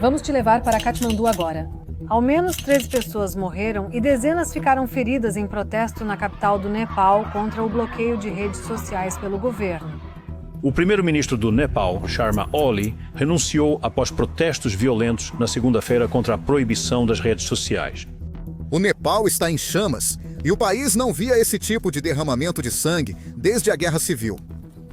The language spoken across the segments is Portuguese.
Vamos te levar para Katmandu agora. Ao menos 13 pessoas morreram e dezenas ficaram feridas em protesto na capital do Nepal contra o bloqueio de redes sociais pelo governo. O primeiro-ministro do Nepal, Sharma Oli, renunciou após protestos violentos na segunda-feira contra a proibição das redes sociais. O Nepal está em chamas e o país não via esse tipo de derramamento de sangue desde a Guerra Civil.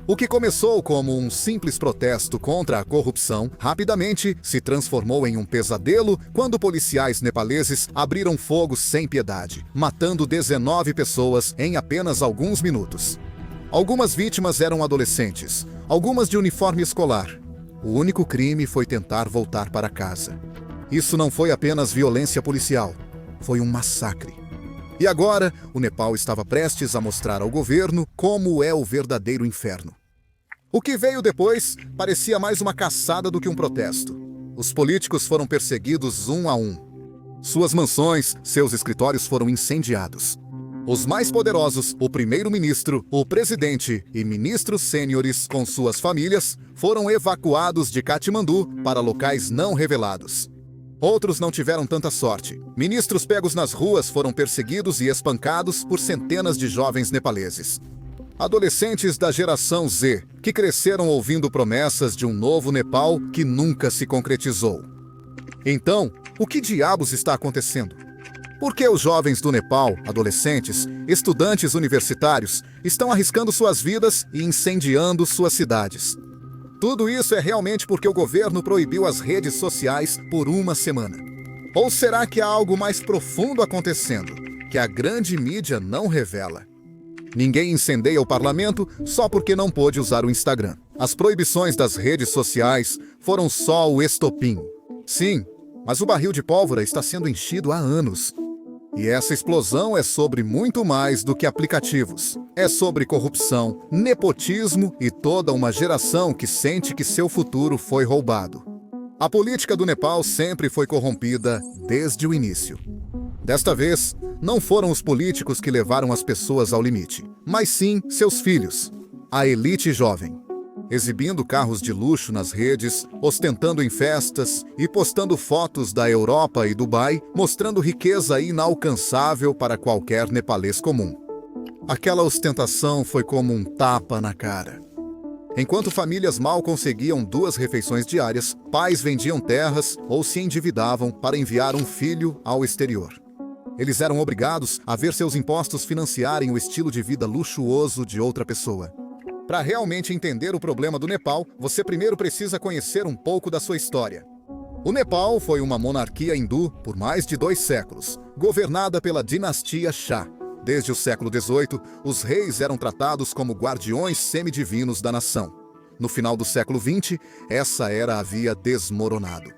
O que começou como um simples protesto contra a corrupção, rapidamente se transformou em um pesadelo quando policiais nepaleses abriram fogo sem piedade, matando 19 pessoas em apenas alguns minutos. Algumas vítimas eram adolescentes, algumas de uniforme escolar. O único crime foi tentar voltar para casa. Isso não foi apenas violência policial, foi um massacre. E agora, o Nepal estava prestes a mostrar ao governo como é o verdadeiro inferno. O que veio depois parecia mais uma caçada do que um protesto. Os políticos foram perseguidos um a um. Suas mansões, seus escritórios foram incendiados. Os mais poderosos, o primeiro-ministro, o presidente e ministros sêniores com suas famílias, foram evacuados de Katmandu para locais não revelados. Outros não tiveram tanta sorte. Ministros pegos nas ruas foram perseguidos e espancados por centenas de jovens nepaleses. Adolescentes da geração Z, que cresceram ouvindo promessas de um novo Nepal que nunca se concretizou. Então, o que diabos está acontecendo? Por que os jovens do Nepal, adolescentes, estudantes universitários, estão arriscando suas vidas e incendiando suas cidades? Tudo isso é realmente porque o governo proibiu as redes sociais por uma semana. Ou será que há algo mais profundo acontecendo, que a grande mídia não revela? Ninguém incendeia o parlamento só porque não pôde usar o Instagram. As proibições das redes sociais foram só o estopim. Sim, mas o barril de pólvora está sendo enchido há anos. E essa explosão é sobre muito mais do que aplicativos. É sobre corrupção, nepotismo e toda uma geração que sente que seu futuro foi roubado. A política do Nepal sempre foi corrompida desde o início. Desta vez, não foram os políticos que levaram as pessoas ao limite, mas sim seus filhos, a elite jovem. Exibindo carros de luxo nas redes, ostentando em festas e postando fotos da Europa e Dubai, mostrando riqueza inalcançável para qualquer nepalês comum. Aquela ostentação foi como um tapa na cara. Enquanto famílias mal conseguiam 2 refeições diárias, pais vendiam terras ou se endividavam para enviar um filho ao exterior. Eles eram obrigados a ver seus impostos financiarem o estilo de vida luxuoso de outra pessoa. Para realmente entender o problema do Nepal, você primeiro precisa conhecer um pouco da sua história. O Nepal foi uma monarquia hindu por mais de 2 séculos, governada pela dinastia Shah. Desde o século XVIII, os reis eram tratados como guardiões semidivinos da nação. No final do século XX, essa era havia desmoronado.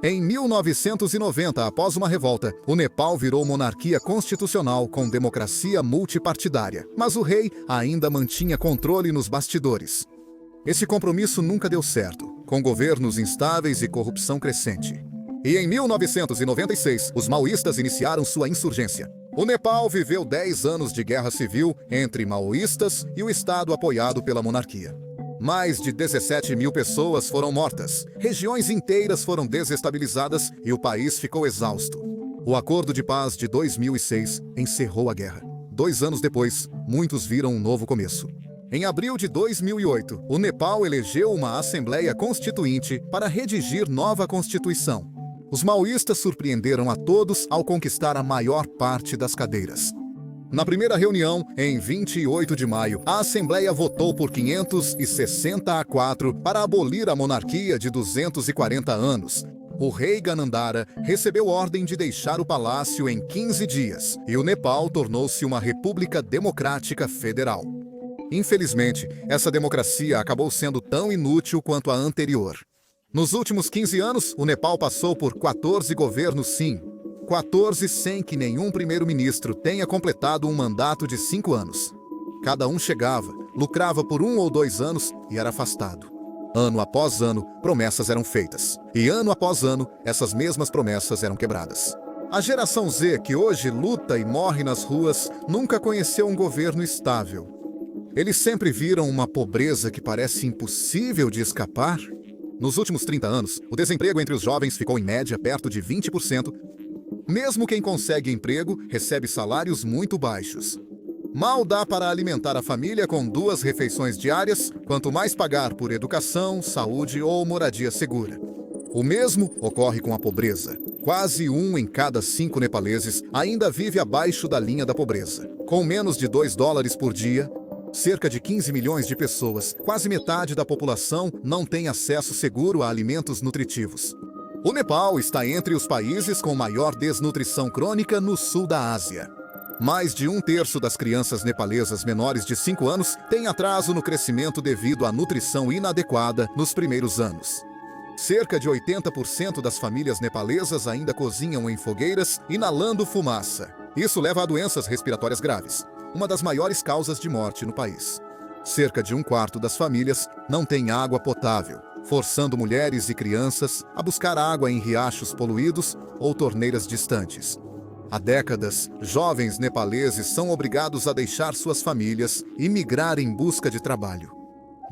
Em 1990, após uma revolta, o Nepal virou monarquia constitucional com democracia multipartidária, mas o rei ainda mantinha controle nos bastidores. Esse compromisso nunca deu certo, com governos instáveis e corrupção crescente. E em 1996, os maoístas iniciaram sua insurgência. O Nepal viveu 10 anos de guerra civil entre maoístas e o Estado apoiado pela monarquia. Mais de 17 mil pessoas foram mortas, regiões inteiras foram desestabilizadas e o país ficou exausto. O Acordo de Paz de 2006 encerrou a guerra. 2 anos depois, muitos viram um novo começo. Em abril de 2008, o Nepal elegeu uma Assembleia Constituinte para redigir nova Constituição. Os maoístas surpreenderam a todos ao conquistar a maior parte das cadeiras. Na primeira reunião, em 28 de maio, a Assembleia votou por 560 a 4 para abolir a monarquia de 240 anos. O rei Ganandhara recebeu ordem de deixar o palácio em 15 dias, e o Nepal tornou-se uma república democrática federal. Infelizmente, essa democracia acabou sendo tão inútil quanto a anterior. Nos últimos 15 anos, o Nepal passou por 14 governos sim. 14 sem que nenhum primeiro-ministro tenha completado um mandato de 5 anos. Cada um chegava, lucrava por 1 ou 2 anos e era afastado. Ano após ano, promessas eram feitas. E ano após ano, essas mesmas promessas eram quebradas. A geração Z, que hoje luta e morre nas ruas, nunca conheceu um governo estável. Eles sempre viram uma pobreza que parece impossível de escapar. Nos últimos 30 anos, o desemprego entre os jovens ficou em média perto de 20%. Mesmo quem consegue emprego recebe salários muito baixos. Mal dá para alimentar a família com 2 refeições diárias, quanto mais pagar por educação, saúde ou moradia segura. O mesmo ocorre com a pobreza. Quase 1 em cada 5 nepaleses ainda vive abaixo da linha da pobreza. Com menos de $2 por dia, cerca de 15 milhões de pessoas, quase metade da população, não tem acesso seguro a alimentos nutritivos. O Nepal está entre os países com maior desnutrição crônica no sul da Ásia. Mais de 1/3 das crianças nepalesas menores de 5 anos têm atraso no crescimento devido à nutrição inadequada nos primeiros anos. Cerca de 80% das famílias nepalesas ainda cozinham em fogueiras, inalando fumaça. Isso leva a doenças respiratórias graves, uma das maiores causas de morte no país. Cerca de 1/4 das famílias não tem água potável, forçando mulheres e crianças a buscar água em riachos poluídos ou torneiras distantes. Há décadas, jovens nepaleses são obrigados a deixar suas famílias e migrar em busca de trabalho.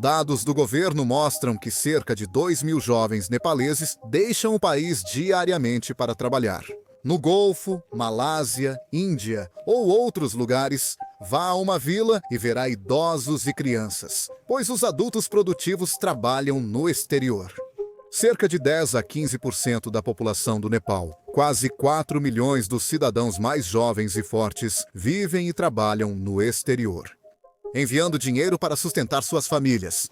Dados do governo mostram que cerca de 2.000 jovens nepaleses deixam o país diariamente para trabalhar. No Golfo, Malásia, Índia ou outros lugares, vá a uma vila e verá idosos e crianças, pois os adultos produtivos trabalham no exterior. Cerca de 10 a 15% da população do Nepal, quase 4 milhões dos cidadãos mais jovens e fortes, vivem e trabalham no exterior, enviando dinheiro para sustentar suas famílias.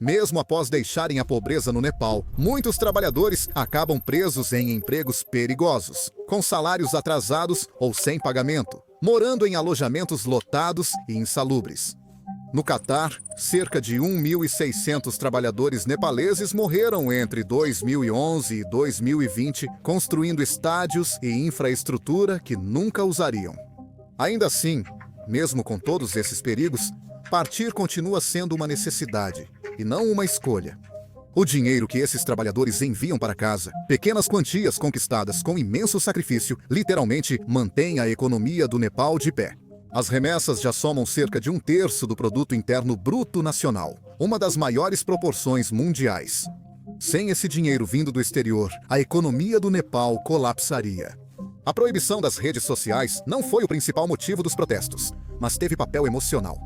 Mesmo após deixarem a pobreza no Nepal, muitos trabalhadores acabam presos em empregos perigosos, com salários atrasados ou sem pagamento, morando em alojamentos lotados e insalubres. No Catar, cerca de 1.600 trabalhadores nepaleses morreram entre 2011 e 2020, construindo estádios e infraestrutura que nunca usariam. Ainda assim, mesmo com todos esses perigos, partir continua sendo uma necessidade e não uma escolha. O dinheiro que esses trabalhadores enviam para casa, pequenas quantias conquistadas com imenso sacrifício, literalmente mantém a economia do Nepal de pé. As remessas já somam cerca de 1/3 do produto interno bruto nacional, uma das maiores proporções mundiais. Sem esse dinheiro vindo do exterior, a economia do Nepal colapsaria. A proibição das redes sociais não foi o principal motivo dos protestos, mas teve papel emocional.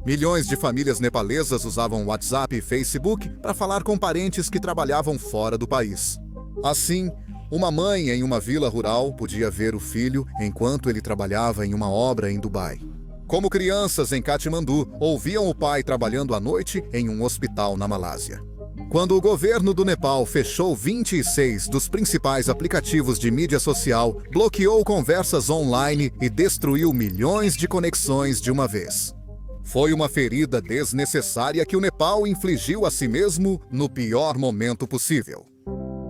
Milhões de famílias nepalesas usavam WhatsApp e Facebook para falar com parentes que trabalhavam fora do país. Assim, uma mãe em uma vila rural podia ver o filho enquanto ele trabalhava em uma obra em Dubai. Como crianças em Katmandu ouviam o pai trabalhando à noite em um hospital na Malásia. Quando o governo do Nepal fechou 26 dos principais aplicativos de mídia social, bloqueou conversas online e destruiu milhões de conexões de uma vez. Foi uma ferida desnecessária que o Nepal infligiu a si mesmo no pior momento possível.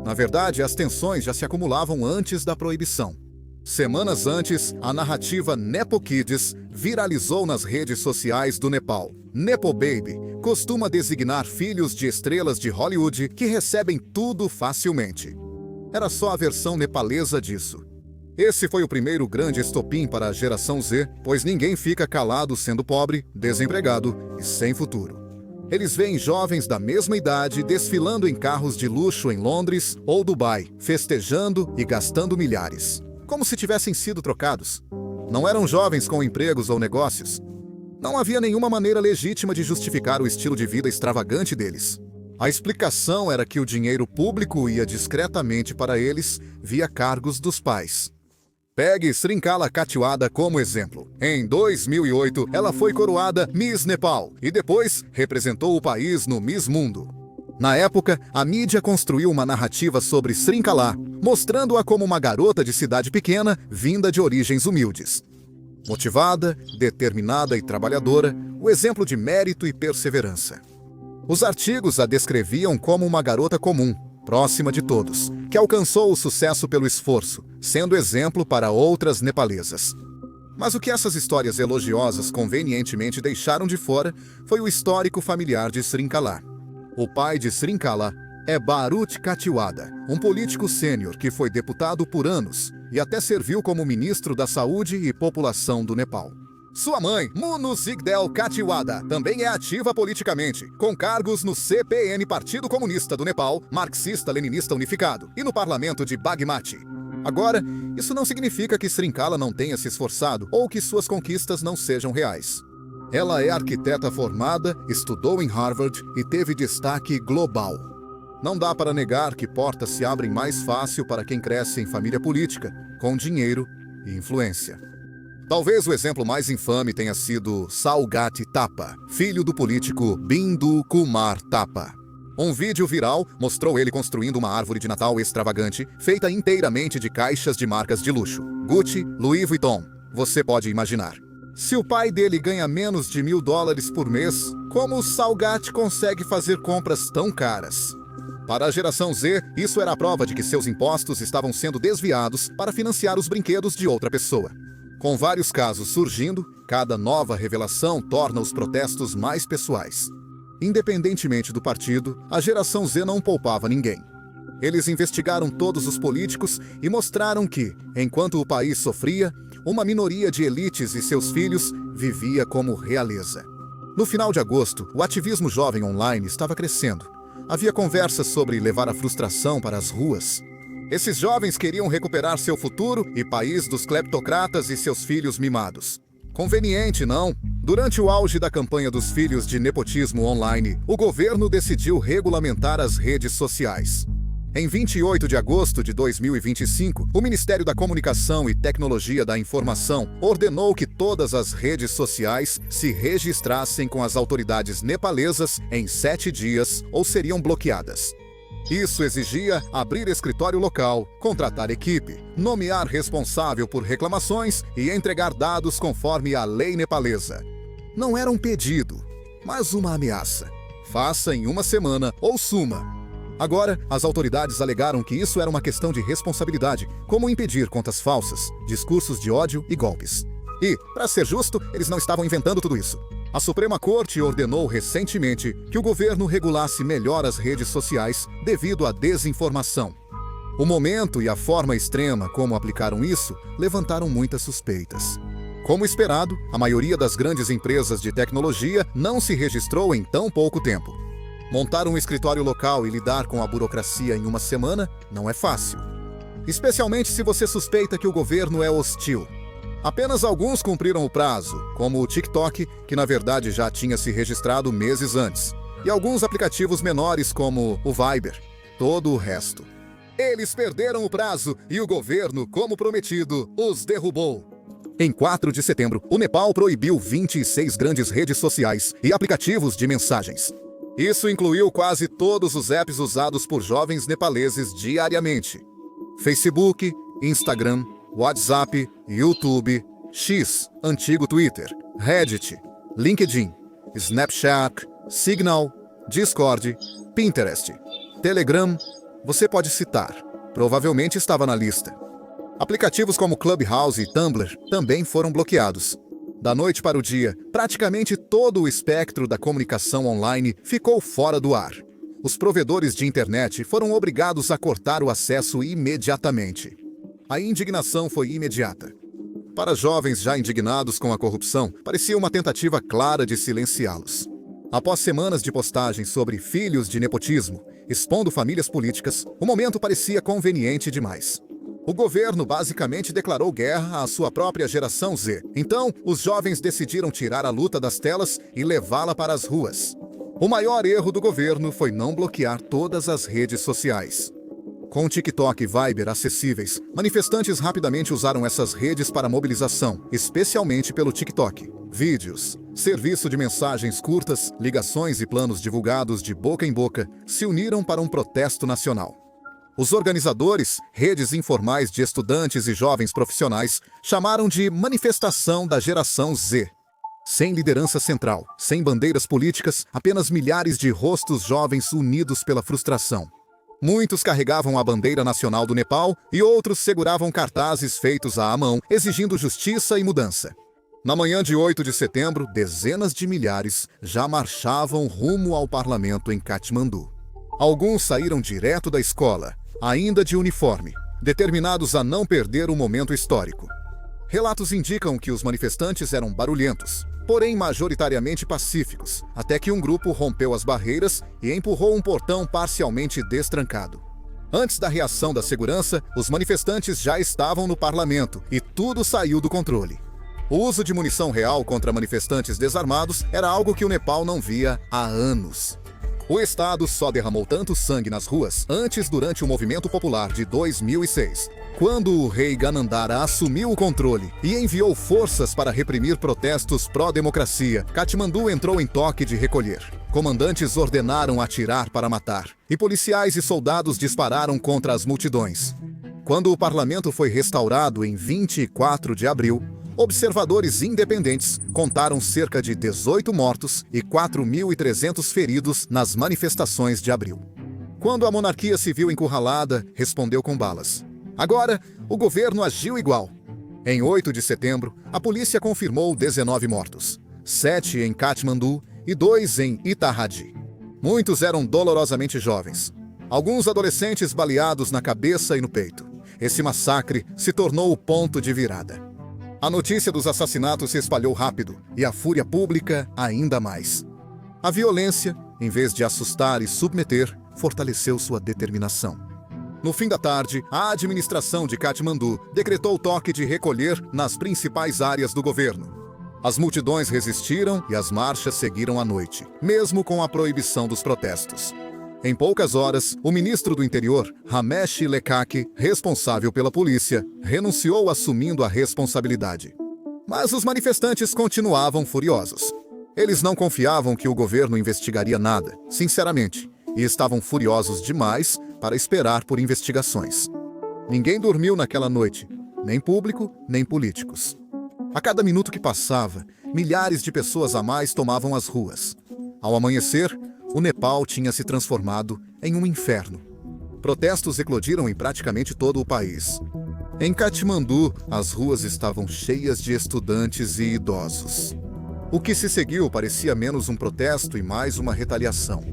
Na verdade, as tensões já se acumulavam antes da proibição. Semanas antes, a narrativa Nepo Kids viralizou nas redes sociais do Nepal. Nepo Baby costuma designar filhos de estrelas de Hollywood que recebem tudo facilmente. Era só a versão nepalesa disso. Esse foi o primeiro grande estopim para a geração Z, pois ninguém fica calado sendo pobre, desempregado e sem futuro. Eles veem jovens da mesma idade desfilando em carros de luxo em Londres ou Dubai, festejando e gastando milhares, como se tivessem sido trocados. Não eram jovens com empregos ou negócios. Não havia nenhuma maneira legítima de justificar o estilo de vida extravagante deles. A explicação era que o dinheiro público ia discretamente para eles via cargos dos pais. Pegue Srinkala Kathiawada como exemplo. Em 2008, ela foi coroada Miss Nepal e depois representou o país no Miss Mundo. Na época, a mídia construiu uma narrativa sobre Srinkala, mostrando-a como uma garota de cidade pequena, vinda de origens humildes. Motivada, determinada e trabalhadora, o exemplo de mérito e perseverança. Os artigos a descreviam como uma garota comum, próxima de todos, que alcançou o sucesso pelo esforço, sendo exemplo para outras nepalesas. Mas o que essas histórias elogiosas convenientemente deixaram de fora foi o histórico familiar de Srinkala. O pai de Srinkala é Bharut Kathiawada, um político sênior que foi deputado por anos e até serviu como ministro da Saúde e População do Nepal. Sua mãe, Munu Zigdel Kathiawada, também é ativa politicamente, com cargos no CPN, Partido Comunista do Nepal, Marxista-Leninista Unificado, e no parlamento de Bagmati. Agora, isso não significa que Srinkala não tenha se esforçado ou que suas conquistas não sejam reais. Ela é arquiteta formada, estudou em Harvard e teve destaque global. Não dá para negar que portas se abrem mais fácil para quem cresce em família política, com dinheiro e influência. Talvez o exemplo mais infame tenha sido Saugata Thapa, filho do político Bindu Kumar Thapa. Um vídeo viral mostrou ele construindo uma árvore de Natal extravagante, feita inteiramente de caixas de marcas de luxo. Gucci, Louis Vuitton, você pode imaginar. Se o pai dele ganha menos de $1.000 por mês, como o Saugata consegue fazer compras tão caras? Para a geração Z, isso era a prova de que seus impostos estavam sendo desviados para financiar os brinquedos de outra pessoa. Com vários casos surgindo, cada nova revelação torna os protestos mais pessoais. Independentemente do partido, a geração Z não poupava ninguém. Eles investigaram todos os políticos e mostraram que, enquanto o país sofria, uma minoria de elites e seus filhos vivia como realeza. No final de agosto, o ativismo jovem online estava crescendo. Havia conversas sobre levar a frustração para as ruas. Esses jovens queriam recuperar seu futuro e país dos cleptocratas e seus filhos mimados. Conveniente, não? Durante o auge da campanha dos filhos de nepotismo online, o governo decidiu regulamentar as redes sociais. Em 28 de agosto de 2025, o Ministério da Comunicação e Tecnologia da Informação ordenou que todas as redes sociais se registrassem com as autoridades nepalesas em 7 dias ou seriam bloqueadas. Isso exigia abrir escritório local, contratar equipe, nomear responsável por reclamações e entregar dados conforme a lei nepalesa. Não era um pedido, mas uma ameaça. Faça em 1 semana ou suma. Agora, as autoridades alegaram que isso era uma questão de responsabilidade, como impedir contas falsas, discursos de ódio e golpes. E, para ser justo, eles não estavam inventando tudo isso. A Suprema Corte ordenou recentemente que o governo regulasse melhor as redes sociais devido à desinformação. O momento e a forma extrema como aplicaram isso levantaram muitas suspeitas. Como esperado, a maioria das grandes empresas de tecnologia não se registrou em tão pouco tempo. Montar um escritório local e lidar com a burocracia em 1 semana não é fácil. Especialmente se você suspeita que o governo é hostil. Apenas alguns cumpriram o prazo, como o TikTok, que na verdade já tinha se registrado meses antes, e alguns aplicativos menores como o Viber. Todo o resto. Eles perderam o prazo e o governo, como prometido, os derrubou. Em 4 de setembro, o Nepal proibiu 26 grandes redes sociais e aplicativos de mensagens. Isso incluiu quase todos os apps usados por jovens nepaleses diariamente: Facebook, Instagram, WhatsApp, YouTube, X, antigo Twitter, Reddit, LinkedIn, Snapchat, Signal, Discord, Pinterest, Telegram, você pode citar. Provavelmente estava na lista. Aplicativos como Clubhouse e Tumblr também foram bloqueados. Da noite para o dia, praticamente todo o espectro da comunicação online ficou fora do ar. Os provedores de internet foram obrigados a cortar o acesso imediatamente. A indignação foi imediata. Para jovens já indignados com a corrupção, parecia uma tentativa clara de silenciá-los. Após semanas de postagens sobre filhos de nepotismo, expondo famílias políticas, o momento parecia conveniente demais. O governo basicamente declarou guerra à sua própria geração Z. Então, os jovens decidiram tirar a luta das telas e levá-la para as ruas. O maior erro do governo foi não bloquear todas as redes sociais. Com TikTok e Viber acessíveis, manifestantes rapidamente usaram essas redes para mobilização, especialmente pelo TikTok. Vídeos, serviço de mensagens curtas, ligações e planos divulgados de boca em boca se uniram para um protesto nacional. Os organizadores, redes informais de estudantes e jovens profissionais, chamaram de manifestação da geração Z. Sem liderança central, sem bandeiras políticas, apenas milhares de rostos jovens unidos pela frustração. Muitos carregavam a bandeira nacional do Nepal e outros seguravam cartazes feitos à mão, exigindo justiça e mudança. Na manhã de 8 de setembro, dezenas de milhares já marchavam rumo ao parlamento em Katmandu. Alguns saíram direto da escola, ainda de uniforme, determinados a não perder o momento histórico. Relatos indicam que os manifestantes eram barulhentos, porém majoritariamente pacíficos, até que um grupo rompeu as barreiras e empurrou um portão parcialmente destrancado. Antes da reação da segurança, os manifestantes já estavam no parlamento e tudo saiu do controle. O uso de munição real contra manifestantes desarmados era algo que o Nepal não via há anos. O Estado só derramou tanto sangue nas ruas antes durante o movimento popular de 2006, quando o rei Ganandhara assumiu o controle e enviou forças para reprimir protestos pró-democracia. Katmandu entrou em toque de recolher. Comandantes ordenaram atirar para matar, e policiais e soldados dispararam contra as multidões. Quando o parlamento foi restaurado em 24 de abril, observadores independentes contaram cerca de 18 mortos e 4.300 feridos nas manifestações de abril. Quando a monarquia se viu encurralada, respondeu com balas. Agora, o governo agiu igual. Em 8 de setembro, a polícia confirmou 19 mortos, 7 em Katmandu e 2 em Ittihad. Muitos eram dolorosamente jovens. Alguns adolescentes baleados na cabeça e no peito. Esse massacre se tornou o ponto de virada. A notícia dos assassinatos se espalhou rápido e a fúria pública ainda mais. A violência, em vez de assustar e submeter, fortaleceu sua determinação. No fim da tarde, a administração de Katmandu decretou toque de recolher nas principais áreas do governo. As multidões resistiram e as marchas seguiram à noite, mesmo com a proibição dos protestos. Em poucas horas, o ministro do Interior, Ramesh Lekaki, responsável pela polícia, renunciou assumindo a responsabilidade. Mas os manifestantes continuavam furiosos. Eles não confiavam que o governo investigaria nada, sinceramente, e estavam furiosos demais para esperar por investigações. Ninguém dormiu naquela noite, nem público, nem políticos. A cada minuto que passava, milhares de pessoas a mais tomavam as ruas. Ao amanhecer, o Nepal tinha se transformado em um inferno. Protestos eclodiram em praticamente todo o país. Em Katmandu, as ruas estavam cheias de estudantes e idosos. O que se seguiu parecia menos um protesto e mais uma retaliação.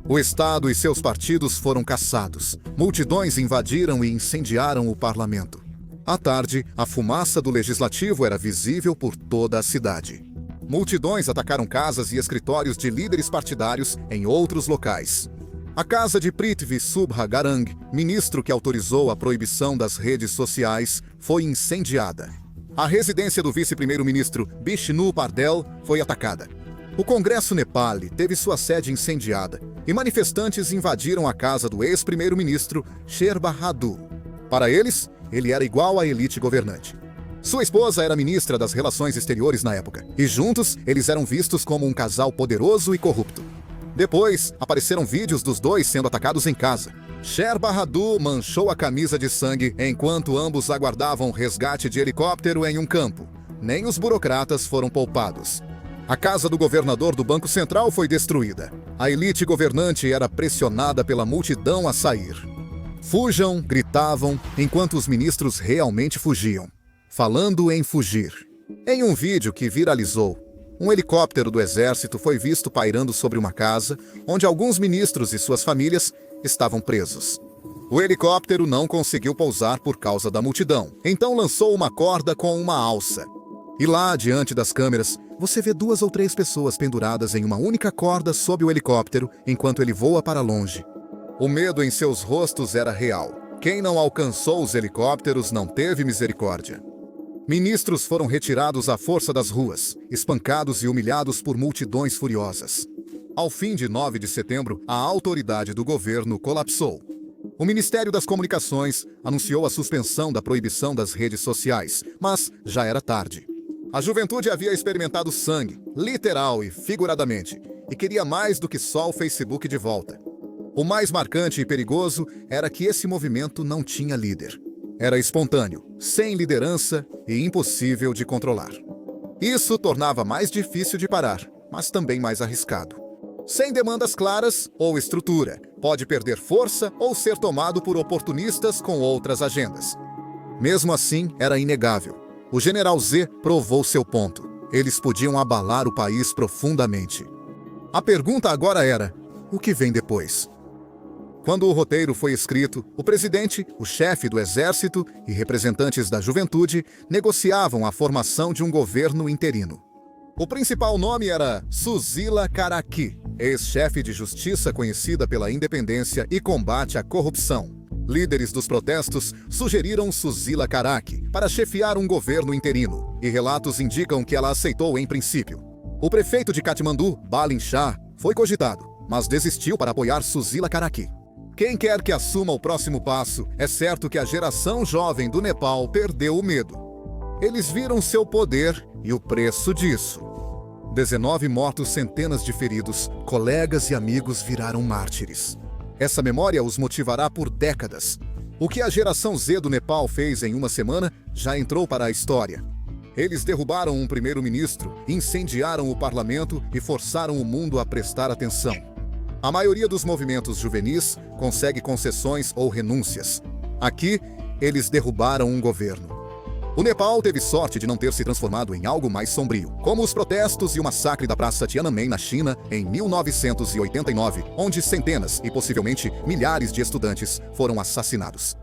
O Estado e seus partidos foram caçados. Multidões invadiram e incendiaram o parlamento. À tarde, a fumaça do legislativo era visível por toda a cidade. Multidões atacaram casas e escritórios de líderes partidários em outros locais. A casa de Prithvi Subha Garang, ministro que autorizou a proibição das redes sociais, foi incendiada. A residência do vice-primeiro-ministro Bishnu Pardel foi atacada. O Congresso Nepali teve sua sede incendiada e manifestantes invadiram a casa do ex-primeiro-ministro Sher Bahadur. Para eles, ele era igual à elite governante. Sua esposa era ministra das Relações Exteriores na época, e juntos eles eram vistos como um casal poderoso e corrupto. Depois, apareceram vídeos dos dois sendo atacados em casa. Sher Bahadur manchou a camisa de sangue enquanto ambos aguardavam resgate de helicóptero em um campo. Nem os burocratas foram poupados. A casa do governador do Banco Central foi destruída. A elite governante era pressionada pela multidão a sair. Fujam, gritavam, enquanto os ministros realmente fugiam. Falando em fugir. Em um vídeo que viralizou, um helicóptero do exército foi visto pairando sobre uma casa, onde alguns ministros e suas famílias estavam presos. O helicóptero não conseguiu pousar por causa da multidão, então lançou uma corda com uma alça. E lá, diante das câmeras, você vê 2 ou 3 pessoas penduradas em uma única corda sob o helicóptero, enquanto ele voa para longe. O medo em seus rostos era real. Quem não alcançou os helicópteros não teve misericórdia. Ministros foram retirados à força das ruas, espancados e humilhados por multidões furiosas. Ao fim de 9 de setembro, a autoridade do governo colapsou. O Ministério das Comunicações anunciou a suspensão da proibição das redes sociais, mas já era tarde. A juventude havia experimentado sangue, literal e figuradamente, e queria mais do que só o Facebook de volta. O mais marcante e perigoso era que esse movimento não tinha líder. Era espontâneo, sem liderança e impossível de controlar. Isso tornava mais difícil de parar, mas também mais arriscado. Sem demandas claras ou estrutura, pode perder força ou ser tomado por oportunistas com outras agendas. Mesmo assim, era inegável. O general Z provou seu ponto. Eles podiam abalar o país profundamente. A pergunta agora era: o que vem depois? Quando o roteiro foi escrito, o presidente, o chefe do exército e representantes da juventude negociavam a formação de um governo interino. O principal nome era Susila Karaki, ex-chefe de justiça conhecida pela independência e combate à corrupção. Líderes dos protestos sugeriram Susila Karaki para chefiar um governo interino, e relatos indicam que ela aceitou em princípio. O prefeito de Katmandu, Balin Shah, foi cogitado, mas desistiu para apoiar Susila Karaki. Quem quer que assuma o próximo passo, é certo que a geração jovem do Nepal perdeu o medo. Eles viram seu poder e o preço disso. 19 mortos, centenas de feridos, colegas e amigos viraram mártires. Essa memória os motivará por décadas. O que a geração Z do Nepal fez em uma semana já entrou para a história. Eles derrubaram um primeiro-ministro, incendiaram o parlamento e forçaram o mundo a prestar atenção. A maioria dos movimentos juvenis consegue concessões ou renúncias. Aqui, eles derrubaram um governo. O Nepal teve sorte de não ter se transformado em algo mais sombrio, como os protestos e o massacre da Praça Tiananmen na China em 1989, onde centenas e possivelmente milhares de estudantes foram assassinados.